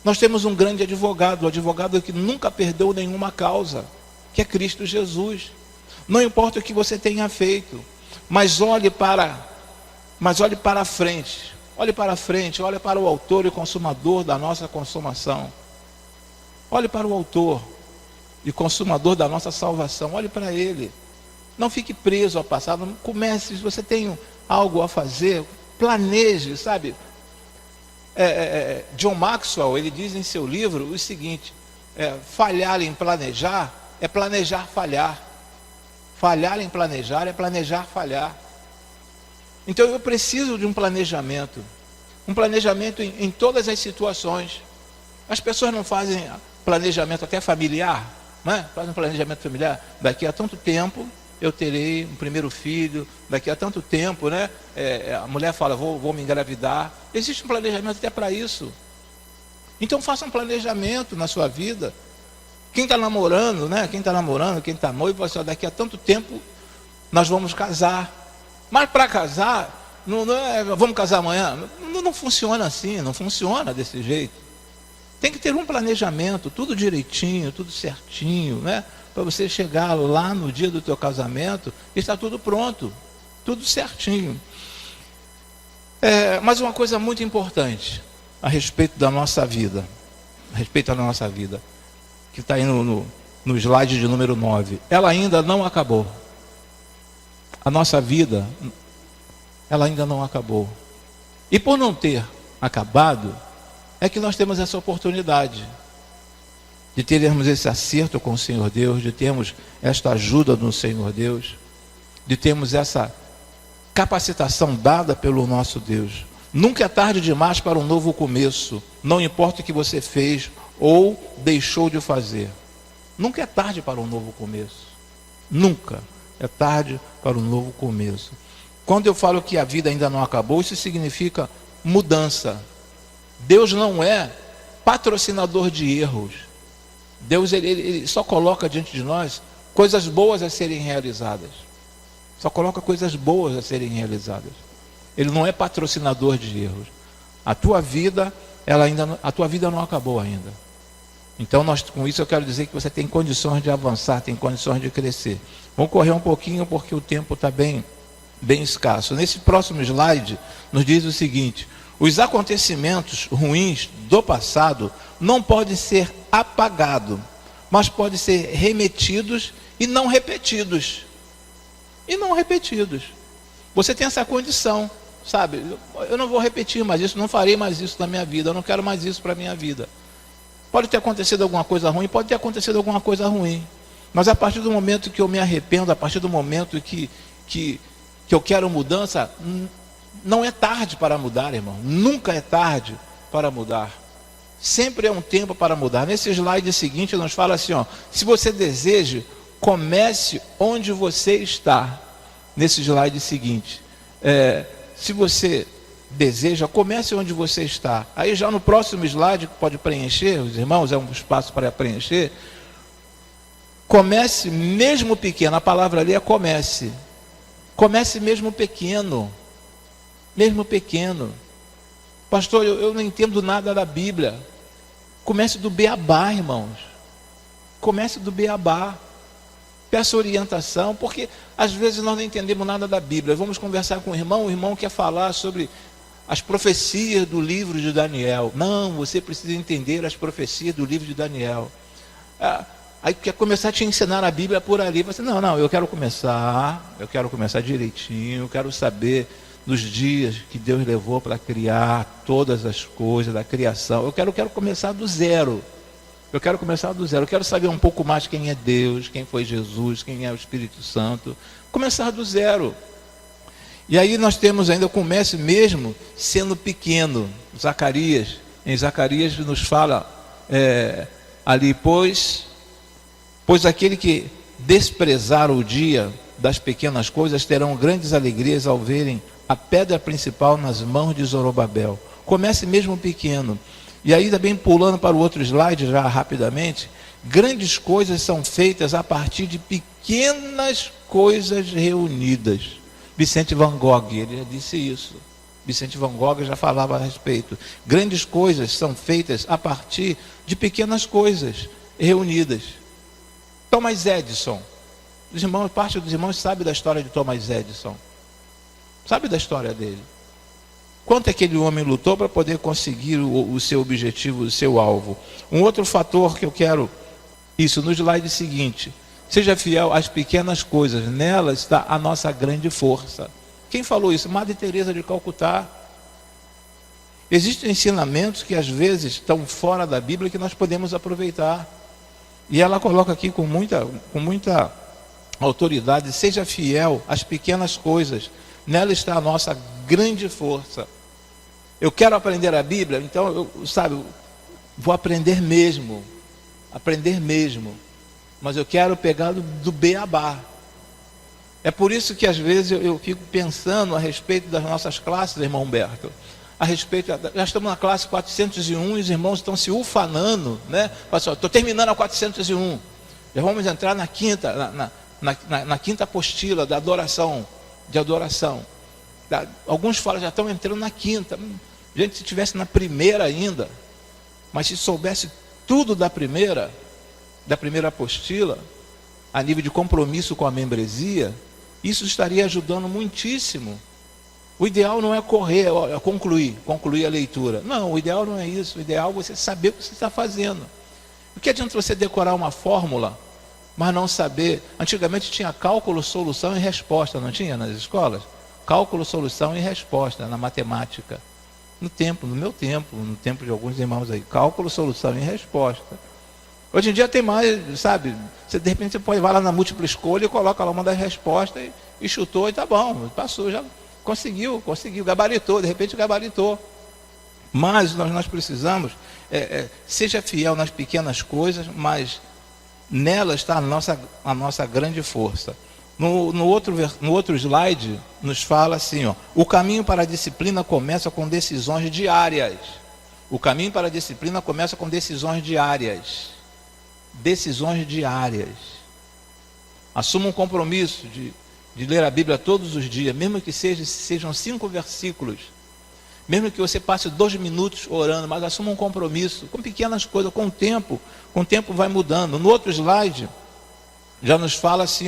Nós temos um grande advogado, um advogado que nunca perdeu nenhuma causa, que é Cristo Jesus. Não importa o que você tenha feito, mas olhe para a frente. Olhe para a frente, olhe para o autor e consumador da nossa consumação. Olhe para o autor e consumador da nossa salvação. Olhe para Ele. Não fique preso ao passado. Comece, se você tem algo a fazer, planeje, sabe? John Maxwell, ele diz em seu livro o seguinte: falhar em planejar é planejar falhar. Falhar em planejar é planejar falhar. Então eu preciso de um planejamento em todas as situações. As pessoas não fazem planejamento até familiar, né? Fazem um planejamento familiar. Daqui a tanto tempo eu terei um primeiro filho, daqui a tanto tempo, né? A mulher fala, vou me engravidar. Existe um planejamento até para isso. Então faça um planejamento na sua vida. Quem está namorando, né? Quem está noivo, fala assim, daqui a tanto tempo nós vamos casar. Mas para casar, vamos casar amanhã? Não funciona assim, não funciona desse jeito. Tem que ter um planejamento, tudo direitinho, tudo certinho, né? Para você chegar lá no dia do teu casamento, está tudo pronto, tudo certinho. Mas uma coisa muito importante a respeito da nossa vida, que está aí no slide de número 9, ela ainda não acabou. A nossa vida, ela ainda não acabou. E por não ter acabado, é que nós temos essa oportunidade de termos esse acerto com o Senhor Deus, de termos esta ajuda do Senhor Deus, de termos essa capacitação dada pelo nosso Deus. Nunca é tarde demais para um novo começo, não importa o que você fez ou deixou de fazer. Nunca é tarde para um novo começo. Nunca é tarde para um novo começo. Quando eu falo que a vida ainda não acabou, isso significa mudança. Deus não é patrocinador de erros. Deus ele só coloca diante de nós coisas boas a serem realizadas. Só coloca coisas boas a serem realizadas. Ele não é patrocinador de erros. A tua vida, a tua vida não acabou ainda. Então, com isso eu quero dizer que você tem condições de avançar, tem condições de crescer. Vamos correr um pouquinho porque o tempo está bem escasso. Nesse próximo slide, nos diz o seguinte: os acontecimentos ruins do passado não podem ser apagados, mas podem ser remetidos e não repetidos. E não repetidos. Você tem essa condição, sabe? Eu não vou repetir mais isso, não farei mais isso na minha vida, eu não quero mais isso para a minha vida. Pode ter acontecido alguma coisa ruim, pode ter acontecido alguma coisa ruim. Mas a partir do momento que eu me arrependo, a partir do momento que eu quero mudança, não é tarde para mudar, irmão. Nunca é tarde para mudar. Sempre é um tempo para mudar. Nesse slide seguinte nos fala assim, ó, se você deseja, comece onde você está. Nesse slide seguinte, se você deseja, comece onde você está. Aí já no próximo slide, que pode preencher, os irmãos, é um espaço para preencher. Comece mesmo pequeno, a palavra ali é comece. Comece mesmo pequeno. Mesmo pequeno. Pastor, eu não entendo nada da Bíblia. Comece do beabá, irmãos. Comece do beabá. Peça orientação, porque às vezes nós não entendemos nada da Bíblia. Vamos conversar com o irmão quer falar sobre as profecias do livro de Daniel. Não, você precisa entender as profecias do livro de Daniel. Aí quer começar a te ensinar a Bíblia por ali. Você, não, eu quero começar direitinho, eu quero saber dos dias que Deus levou para criar todas as coisas, da criação. Eu quero começar do zero. Eu quero começar do zero. Eu quero saber um pouco mais quem é Deus, quem foi Jesus, quem é o Espírito Santo. Começar do zero. E aí nós temos ainda, comece mesmo sendo pequeno. Zacarias, em Zacarias nos fala ali, pois aquele que desprezar o dia das pequenas coisas terão grandes alegrias ao verem a pedra principal nas mãos de Zorobabel. Comece mesmo pequeno. E aí também pulando para o outro slide já rapidamente, grandes coisas são feitas a partir de pequenas coisas reunidas. Vicente Van Gogh, ele já disse isso. Vicente Van Gogh já falava a respeito. Grandes coisas são feitas a partir de pequenas coisas reunidas. Thomas Edison. Parte dos irmãos sabe da história de Thomas Edison. Sabe da história dele. Quanto aquele homem lutou para poder conseguir o seu objetivo, o seu alvo. Um outro fator que eu quero, isso no slide seguinte. Seja fiel às pequenas coisas, nela está a nossa grande força. Quem falou isso? Madre Teresa de Calcutá. Existem ensinamentos que às vezes estão fora da Bíblia que nós podemos aproveitar. E ela coloca aqui com muita autoridade, seja fiel às pequenas coisas, nela está a nossa grande força. Eu quero aprender a Bíblia, então vou aprender mesmo, mas eu quero pegar do beabá. É por isso que às vezes eu fico pensando a respeito das nossas classes, irmão Humberto. Já estamos na classe 401 e os irmãos estão se ufanando, né? Estou terminando a 401. Já vamos entrar na quinta, na quinta apostila da adoração, de adoração. Alguns falam já estão entrando na quinta. Gente, se estivesse na primeira ainda, mas se soubesse tudo da primeira apostila, a nível de compromisso com a membresia, isso estaria ajudando muitíssimo. O ideal não é correr, concluir a leitura. Não, o ideal não é isso. O ideal é você saber o que você está fazendo. O que adianta você decorar uma fórmula, mas não saber? Antigamente tinha cálculo, solução e resposta, não tinha nas escolas? Cálculo, solução e resposta na matemática. No meu tempo, no tempo de alguns irmãos aí. Cálculo, solução e resposta. Hoje em dia tem mais, sabe? De repente você vai lá na múltipla escolha e coloca lá uma das respostas e chutou e tá bom, passou, já conseguiu, gabaritou, de repente gabaritou. Mas nós precisamos, seja fiel nas pequenas coisas, mas nela está a nossa grande força. No outro slide, nos fala assim, ó, o caminho para a disciplina começa com decisões diárias. O caminho para a disciplina começa com decisões diárias. Decisões diárias. Assuma um compromisso de ler a Bíblia todos os dias, mesmo que sejam 5 versículos, mesmo que você passe 2 minutos orando, mas assuma um compromisso com pequenas coisas, com o tempo vai mudando. No outro slide, já nos fala assim,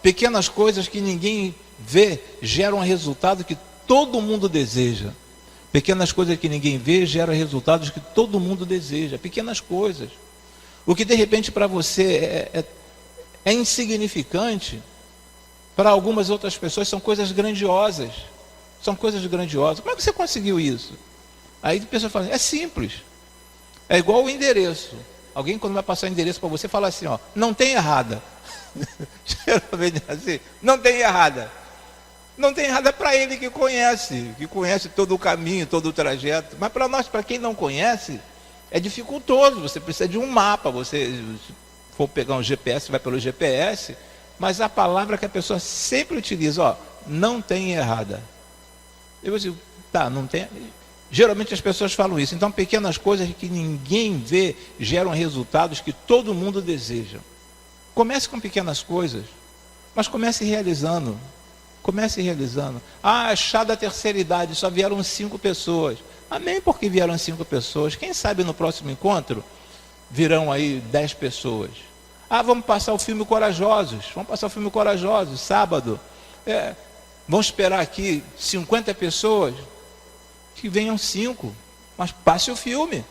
pequenas coisas que ninguém vê geram um resultado que todo mundo deseja. Pequenas coisas que ninguém vê geram resultados que todo mundo deseja. Pequenas coisas. O que de repente para você é insignificante, para algumas outras pessoas são coisas grandiosas. São coisas grandiosas. Como é que você conseguiu isso? Aí a pessoa fala, é simples. É igual o endereço. Alguém quando vai passar o endereço para você, fala assim, não tem errada. Geralmente assim, não tem errada. Não tem errada para ele que conhece todo o caminho, todo o trajeto. Mas para nós, para quem não conhece, é dificultoso. Você precisa de um mapa. Você, se for pegar um GPS, vai pelo GPS. Mas a palavra que a pessoa sempre utiliza, não tem errada. Eu digo, não tem. Geralmente as pessoas falam isso. Então, pequenas coisas que ninguém vê geram resultados que todo mundo deseja. Comece com pequenas coisas, mas comece realizando. Comece realizando. Chá da terceira idade, só vieram 5 pessoas. Amém, porque vieram 5 pessoas. Quem sabe no próximo encontro virão aí 10 pessoas. Vamos passar o filme Corajosos. Vamos passar o filme Corajosos, sábado. Vamos esperar aqui 50 pessoas. Que venham 5. Mas passe o filme.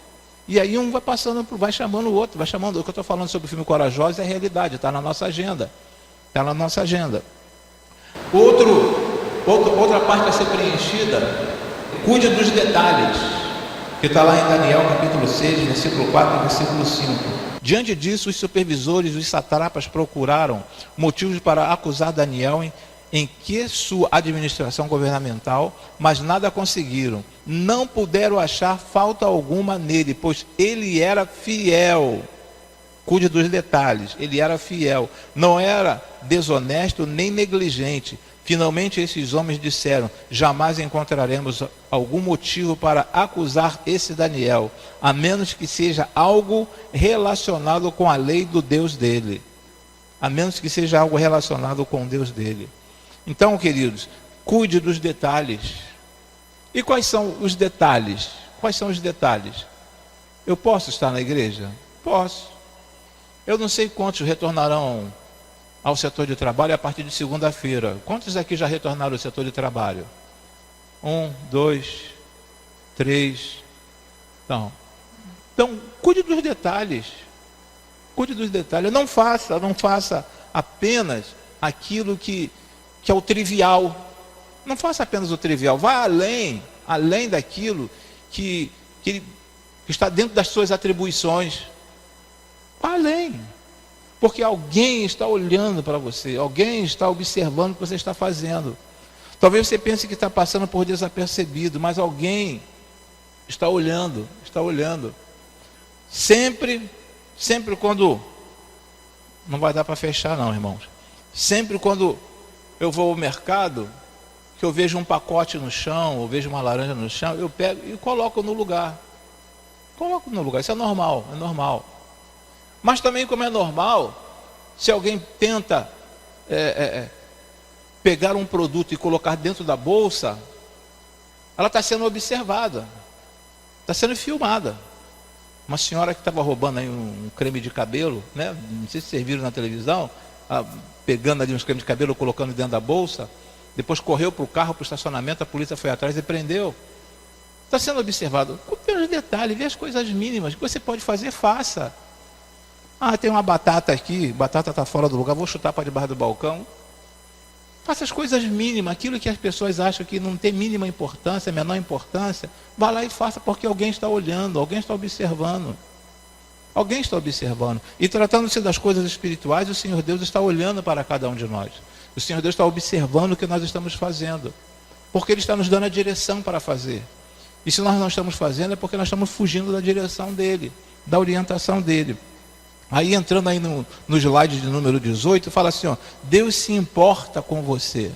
E aí um vai passando, vai chamando o outro. Vai chamando. O que eu estou falando sobre o filme Corajosos é realidade. Está na nossa agenda. Está na nossa agenda. Outra parte a ser preenchida, cuide dos detalhes, que está lá em Daniel capítulo 6, versículo 4 e versículo 5. Diante disso, os supervisores, os satrapas procuraram motivos para acusar Daniel em que sua administração governamental, mas nada conseguiram. Não puderam achar falta alguma nele, pois ele era fiel. Cuide dos detalhes, ele era fiel, não era desonesto nem negligente. Finalmente esses homens disseram, jamais encontraremos algum motivo para acusar esse Daniel, a menos que seja algo relacionado com a lei do Deus dele. A menos que seja algo relacionado com o Deus dele. Então, queridos, cuide dos detalhes. E quais são os detalhes? Quais são os detalhes? Eu posso estar na igreja? Posso. Eu não sei quantos retornarão ao setor de trabalho a partir de segunda-feira. Quantos aqui já retornaram ao setor de trabalho? 1, 2, 3. Então, cuide dos detalhes. Cuide dos detalhes. Não faça apenas aquilo que é o trivial. Não faça apenas o trivial. Vá além daquilo que está dentro das suas atribuições. Vá além. Porque alguém está olhando para você, alguém está observando o que você está fazendo. Talvez você pense que está passando por desapercebido, mas alguém está olhando, está olhando. Sempre quando, não vai dar para fechar não, irmãos. Sempre quando eu vou ao mercado, que eu vejo um pacote no chão, ou vejo uma laranja no chão, eu pego e coloco no lugar. Coloco no lugar, isso é normal, é normal. Mas também, como é normal, se alguém tenta pegar um produto e colocar dentro da bolsa, ela está sendo observada, está sendo filmada. Uma senhora que estava roubando aí um creme de cabelo, né? Não sei se vocês viram na televisão, pegando ali uns cremes de cabelo, colocando dentro da bolsa, depois correu para o carro, para o estacionamento, a polícia foi atrás e prendeu. Está sendo observado. Vê os detalhes, vê as coisas mínimas que você pode fazer, faça. Tem uma batata aqui, batata está fora do lugar, vou chutar para debaixo do balcão. Faça as coisas mínimas, aquilo que as pessoas acham que não tem mínima importância, menor importância, vá lá e faça porque alguém está olhando, alguém está observando. Alguém está observando. E tratando-se das coisas espirituais, o Senhor Deus está olhando para cada um de nós. O Senhor Deus está observando o que nós estamos fazendo, porque Ele está nos dando a direção para fazer. E se nós não estamos fazendo, é porque nós estamos fugindo da direção dEle, da orientação dEle. Aí entrando aí no slide de número 18, fala assim, Deus se importa com você.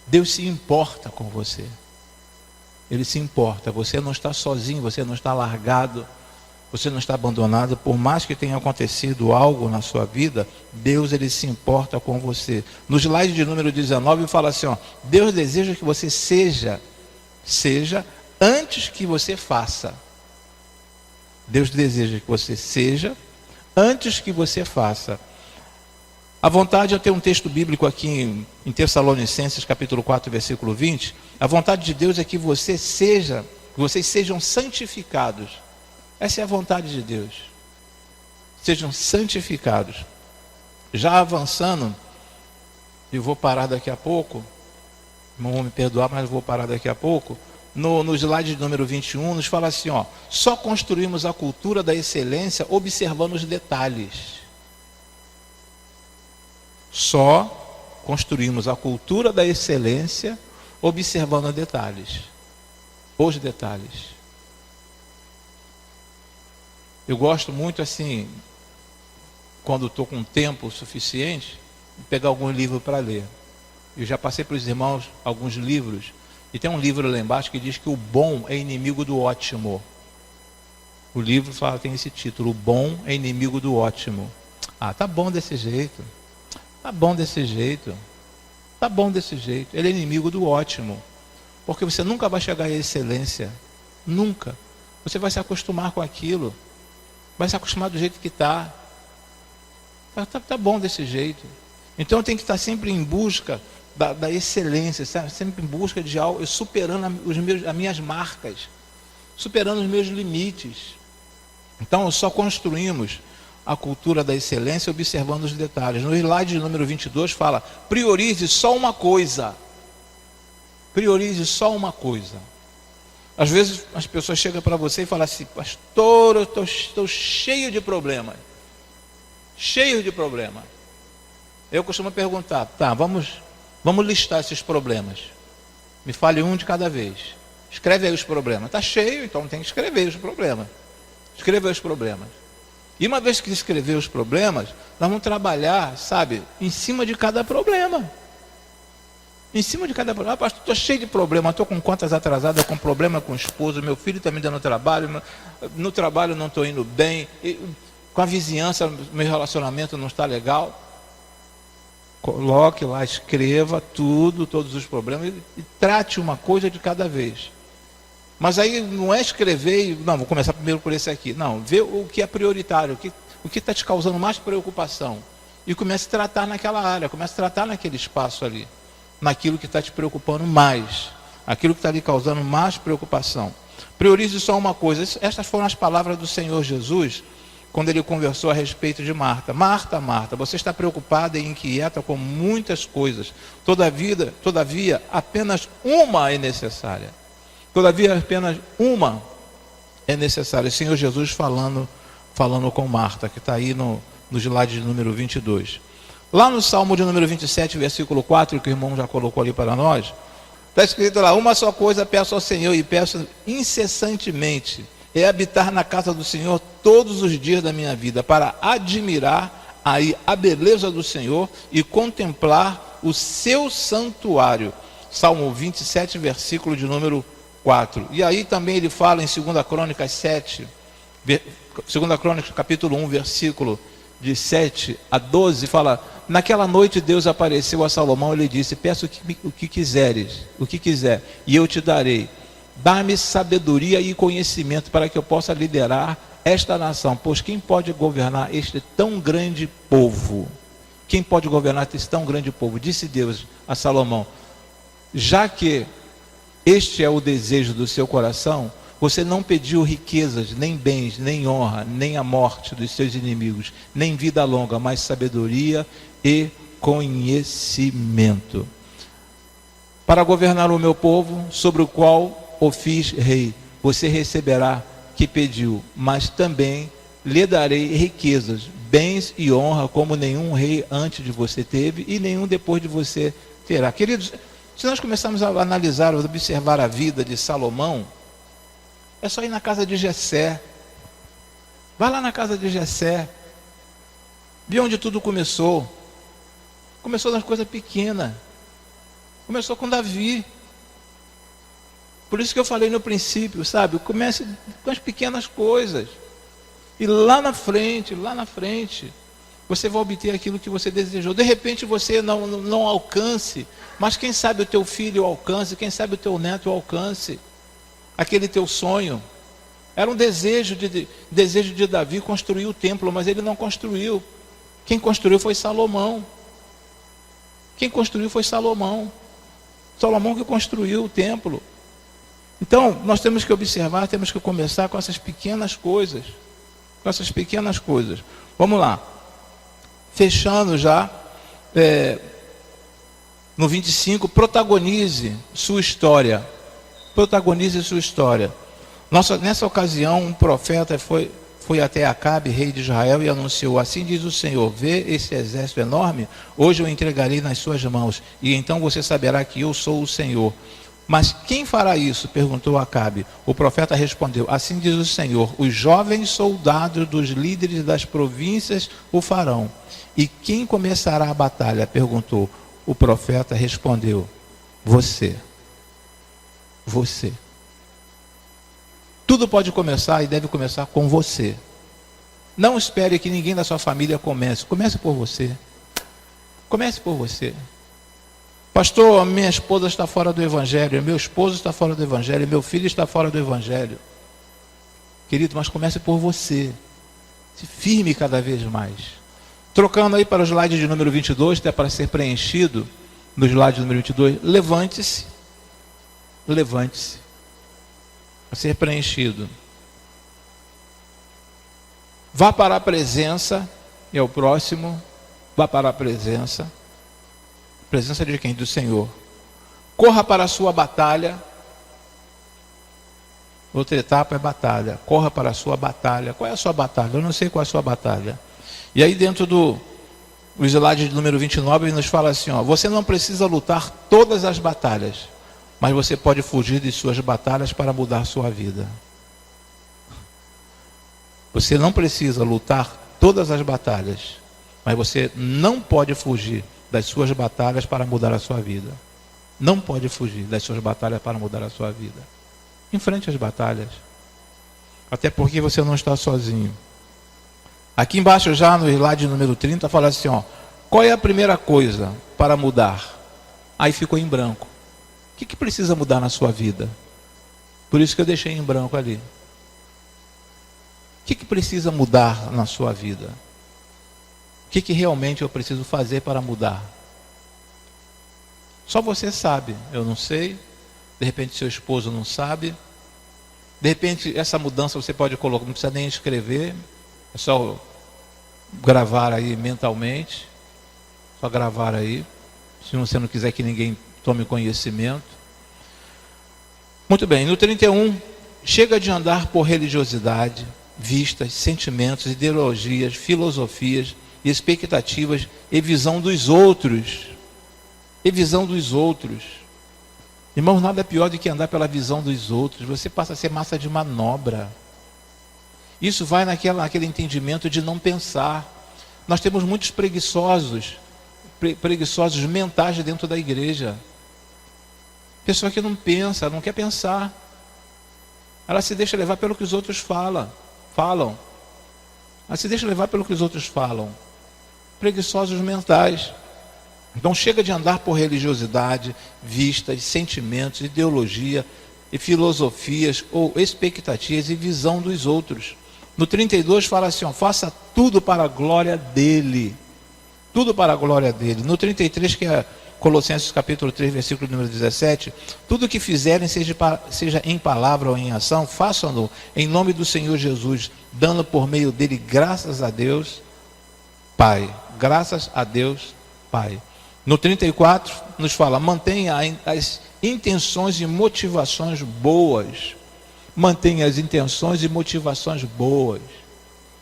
Deus se importa com você. Ele se importa, você não está sozinho, você não está largado. Você não está abandonado, por mais que tenha acontecido algo na sua vida, Deus ele se importa com você. No slide de número 19 fala assim, ó, Deus deseja que você seja antes que você faça. Deus deseja que você seja antes que você faça. A vontade, eu tenho um texto bíblico aqui em Tessalonicenses, capítulo 4, versículo 20. A vontade de Deus é que vocês sejam santificados. Essa é a vontade de Deus. Sejam santificados. Já avançando, e vou parar daqui a pouco, não vão me perdoar, mas vou parar daqui a pouco. No slide número 21, nos fala assim, ó, só construímos a cultura da excelência observando os detalhes. Só construímos a cultura da excelência observando detalhes. Os detalhes. Eu gosto muito assim, quando estou com tempo suficiente, de pegar algum livro para ler. Eu já passei para os irmãos alguns livros, e tem um livro lá embaixo que diz que o bom é inimigo do ótimo. O livro tem esse título, o bom é inimigo do ótimo. Ah, tá bom desse jeito. Tá bom desse jeito. Tá bom desse jeito. Ele é inimigo do ótimo. Porque você nunca vai chegar à excelência. Nunca. Você vai se acostumar com aquilo. Vai se acostumar do jeito que está. Tá bom desse jeito. Então tem que estar sempre em busca da excelência, sabe? Sempre em busca de algo, superando as minhas marcas, superando os meus limites. Então só construímos a cultura da excelência observando os detalhes. No slide número 22 fala, priorize só uma coisa. Priorize só uma coisa. Às vezes as pessoas chegam para você e falam assim, pastor, eu estou cheio de problemas. Cheio de problemas. Eu costumo perguntar, tá, vamos listar esses problemas. Me fale um de cada vez. Escreve aí os problemas. Está cheio, então tem que escrever os problemas. Escreva os problemas. E uma vez que escrever os problemas, nós vamos trabalhar, sabe, em cima de cada problema. Em cima de cada problema. Ah, pastor, estou cheio de problema, estou com contas atrasadas, com problema com o esposo, meu filho está me dando trabalho, no trabalho não estou indo bem, com a vizinhança, meu relacionamento não está legal. Coloque lá, escreva tudo, todos os problemas, e trate uma coisa de cada vez. Mas aí não é escrever e, não, vou começar primeiro por esse aqui. Não, vê o que é prioritário, o que está te causando mais preocupação. E comece a tratar naquela área, comece a tratar naquele espaço ali. Naquilo que está te preocupando mais. Aquilo que está lhe causando mais preocupação. Priorize só uma coisa. Estas foram as palavras do Senhor Jesus, quando ele conversou a respeito de Marta. Marta, Marta, você está preocupada e inquieta com muitas coisas. Todavia, apenas uma é necessária. Todavia, apenas uma é necessária. O Senhor Jesus falando com Marta, que está aí no slide de número 22. Lá no Salmo de número 27, versículo 4, que o irmão já colocou ali para nós, está escrito lá, uma só coisa peço ao Senhor e peço incessantemente, é habitar na casa do Senhor todos os dias da minha vida, para admirar aí a beleza do Senhor e contemplar o seu santuário. Salmo 27, versículo de número 4. E aí também ele fala em 2 Crônicas 7, 2 Crônicas capítulo 1, versículo de 7 a 12, fala, naquela noite Deus apareceu a Salomão e lhe disse, peço o que quiser, e eu te darei. Dá-me sabedoria e conhecimento para que eu possa liderar esta nação, pois quem pode governar este tão grande povo? Quem pode governar este tão grande povo? Disse Deus a Salomão, já que este é o desejo do seu coração, você não pediu riquezas, nem bens, nem honra, nem a morte dos seus inimigos, nem vida longa, mas sabedoria e conhecimento. Para governar o meu povo, sobre o qual o fiz rei, você receberá que pediu, mas também lhe darei riquezas, bens e honra, como nenhum rei antes de você teve e nenhum depois de você terá. Queridos, se nós começarmos a analisar, a observar a vida de Salomão, é só ir na casa de Jessé. Vai lá na casa de Jessé. Vê onde tudo começou. Começou nas coisas pequenas. Começou com Davi. Por isso que eu falei no princípio, sabe? Comece com as pequenas coisas. E lá na frente, você vai obter aquilo que você desejou. De repente você não alcance, mas quem sabe o teu filho alcance, quem sabe o teu neto alcance aquele teu sonho. Era um desejo de Davi construir o templo, mas ele não construiu. Quem construiu foi Salomão. Salomão que construiu o templo. Então, nós temos que observar, temos que começar com essas pequenas coisas. Vamos lá. Fechando já, no 25, protagonize sua história. Nessa ocasião, um profeta foi até Acabe, rei de Israel, e anunciou: assim diz o Senhor, vê esse exército enorme? Hoje eu entregarei nas suas mãos, e então você saberá que eu sou o Senhor. Mas quem fará isso? Perguntou Acabe. O profeta respondeu: assim diz o Senhor, os jovens soldados dos líderes das províncias o farão. E quem começará a batalha? Perguntou. O profeta respondeu: você. Tudo pode começar e deve começar com você. Não espere que ninguém da sua família comece. Comece por você. Pastor, minha esposa está fora do Evangelho, meu esposo está fora do Evangelho, meu filho está fora do Evangelho. Querido, mas comece por você. Se firme cada vez mais. Trocando aí para o slide de número 22, até para ser preenchido, no slide número 22, levante-se. A ser preenchido. Vá para a presença, é o próximo. Vá para a presença. Presença de quem? Do Senhor. Corra para a sua batalha. Outra etapa é batalha. Corra para a sua batalha. Qual é a sua batalha? Eu não sei qual é a sua batalha. E aí dentro do slide de número 29, ele nos fala assim, você não precisa lutar todas as batalhas, mas você pode fugir de suas batalhas para mudar sua vida. Você não precisa lutar todas as batalhas, mas você não pode fugir das suas batalhas para mudar a sua vida. Não pode fugir das suas batalhas para mudar a sua vida. Enfrente as batalhas. Até porque você não está sozinho. Aqui embaixo já no slide número 30 fala assim, qual é a primeira coisa para mudar? Aí ficou em branco. O que precisa mudar na sua vida? Por isso que eu deixei em branco ali. O que precisa mudar na sua vida? O que realmente eu preciso fazer para mudar? Só você sabe, eu não sei. De repente seu esposo não sabe. De repente essa mudança você pode colocar, não precisa nem escrever. É só gravar aí mentalmente. Só gravar aí. Se você não quiser que ninguém tome conhecimento. Muito bem, no 31, chega de andar por religiosidade, vistas, sentimentos, ideologias, filosofias, expectativas e visão dos outros. Irmãos, nada pior do que andar pela visão dos outros. Você passa a ser massa de manobra. Isso vai naquele entendimento de não pensar. Nós temos muitos preguiçosos mentais dentro da igreja. Pessoa que não pensa, não quer pensar. Ela se deixa levar pelo que os outros falam. Ela se deixa levar pelo que os outros falam. Preguiçosos mentais. Então chega de andar por religiosidade, vistas, sentimentos, ideologia e filosofias ou expectativas e visão dos outros. No 32 fala assim, faça tudo para a glória dele. Tudo para a glória dele. No 33, que é Colossenses capítulo 3, versículo número 17, tudo que fizerem, seja em palavra ou em ação, façam-no em nome do Senhor Jesus, dando por meio dele graças a Deus Pai. Graças a Deus Pai. No 34 nos fala, mantenha as intenções e motivações boas. Mantenha as intenções e motivações boas.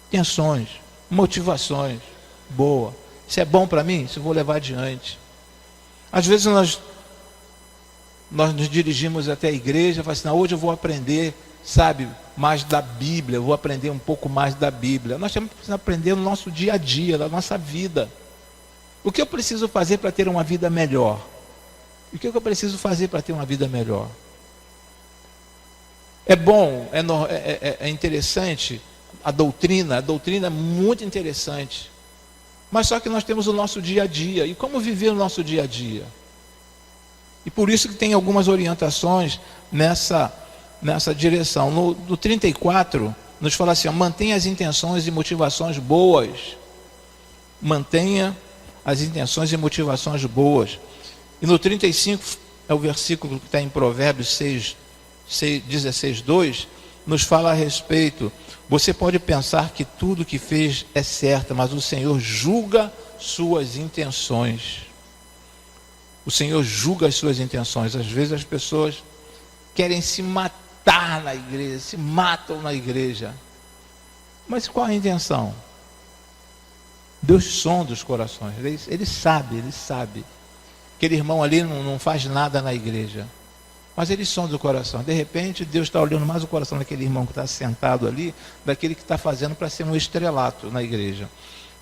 Intenções, motivações boas. Isso é bom para mim? Isso eu vou levar adiante. Às vezes nós nos dirigimos até a igreja e falamos assim, hoje eu vou aprender, mais da Bíblia, eu vou aprender um pouco mais da Bíblia. Nós temos que aprender no nosso dia a dia, na nossa vida. O que eu preciso fazer para ter uma vida melhor? O que eu preciso fazer para ter uma vida melhor? É bom, é interessante a doutrina é muito interessante. Mas só que nós temos o nosso dia a dia. E como viver o nosso dia a dia? E por isso que tem algumas orientações nessa direção. No 34, nos fala assim, ó, mantenha as intenções e motivações boas. Mantenha as intenções e motivações boas. E no 35, é o versículo que está em Provérbios 16:2, nos fala a respeito. Você pode pensar que tudo que fez é certo, mas o Senhor julga suas intenções. O Senhor julga as suas intenções. Às vezes as pessoas querem se matar na igreja, se matam na igreja. Mas qual a intenção? Deus sonda os corações. Ele sabe. Aquele irmão ali não faz nada na igreja. Mas ele sonda o coração. De repente, Deus está olhando mais o coração daquele irmão que está sentado ali, daquele que está fazendo para ser um estrelato na igreja.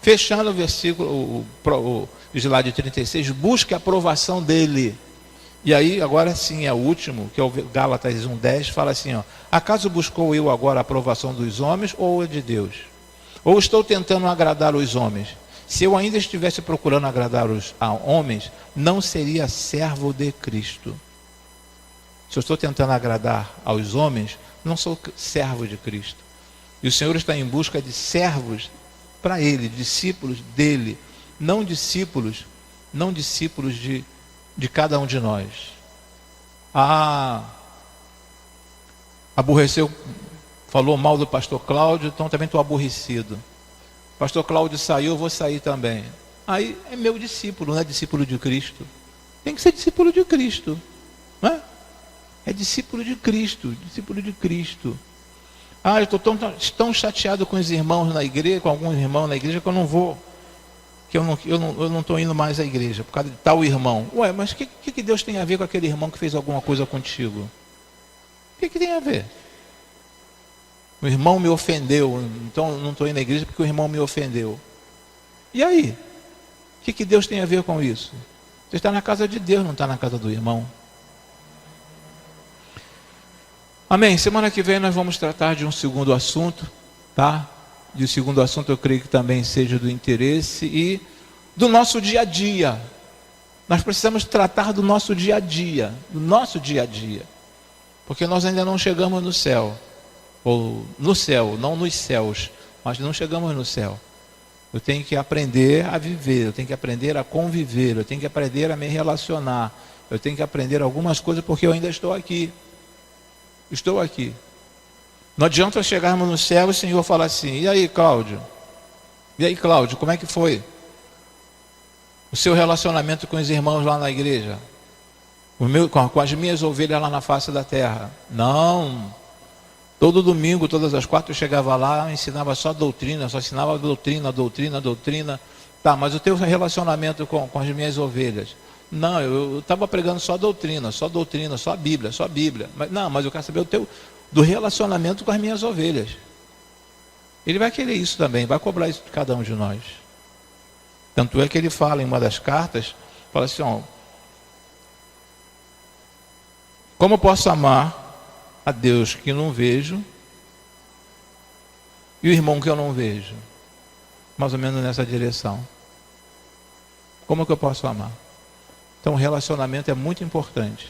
Fechando o versículo, o slide 36, busque a aprovação dele. E aí, agora sim, é o último, que é o Gálatas 1:10, fala assim, ó, acaso buscou eu agora a aprovação dos homens ou a de Deus? Ou estou tentando agradar os homens? Se eu ainda estivesse procurando agradar os homens, não seria servo de Cristo. Se eu estou tentando agradar aos homens, não sou servo de Cristo. E o Senhor está em busca de servos para Ele, discípulos dele, não discípulos de cada um de nós. Aborreceu, falou mal do pastor Cláudio, então também estou aborrecido. Pastor Cláudio saiu, eu vou sair também. Aí é meu discípulo, não é discípulo de Cristo. Tem que ser discípulo de Cristo, não é? É discípulo de Cristo, discípulo de Cristo. Eu estou tão chateado com os irmãos na igreja, com alguns irmãos na igreja, que eu não vou, que eu não estou indo mais à igreja, por causa de tal irmão. Ué, mas o que Deus tem a ver com aquele irmão que fez alguma coisa contigo? O que tem a ver? O irmão me ofendeu, então eu não estou indo à igreja porque o irmão me ofendeu. E aí? O que Deus tem a ver com isso? Você está na casa de Deus, não está na casa do irmão. Amém. Semana que vem nós vamos tratar de um segundo assunto, tá? E o segundo assunto eu creio que também seja do interesse e do nosso dia a dia. Nós precisamos tratar do nosso dia a dia, porque nós ainda não chegamos no céu, ou no céu, não nos céus, mas não chegamos no céu. Eu tenho que aprender a viver, eu tenho que aprender a conviver, eu tenho que aprender a me relacionar, eu tenho que aprender algumas coisas porque eu ainda estou aqui. Estou aqui. Não adianta chegarmos no céu e o Senhor falar assim, e aí Cláudio, como é que foi o seu relacionamento com os irmãos lá na igreja? Com as minhas ovelhas lá na face da terra? Não. Todo domingo, todas as 4 eu chegava lá, eu ensinava só doutrina, só ensinava doutrina. Tá, mas o teu relacionamento com as minhas ovelhas? Não, eu estava pregando só doutrina, só a Bíblia. Mas eu quero saber do relacionamento com as minhas ovelhas. Ele vai querer isso também, vai cobrar isso de cada um de nós. Tanto é que ele fala em uma das cartas, fala assim, ó, como posso amar a Deus que não vejo e o irmão que eu não vejo? Mais ou menos nessa direção. Como que eu posso amar? Então o relacionamento é muito importante.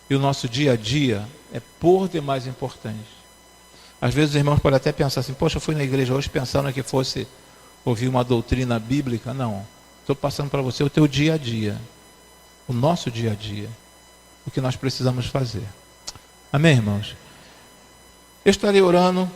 E o nosso dia a dia é por demais importante. Às vezes os irmãos podem até pensar assim, poxa, eu fui na igreja hoje pensando que fosse ouvir uma doutrina bíblica. Não, estou passando para você o teu dia a dia. O nosso dia a dia. O que nós precisamos fazer. Amém, irmãos? Eu estarei orando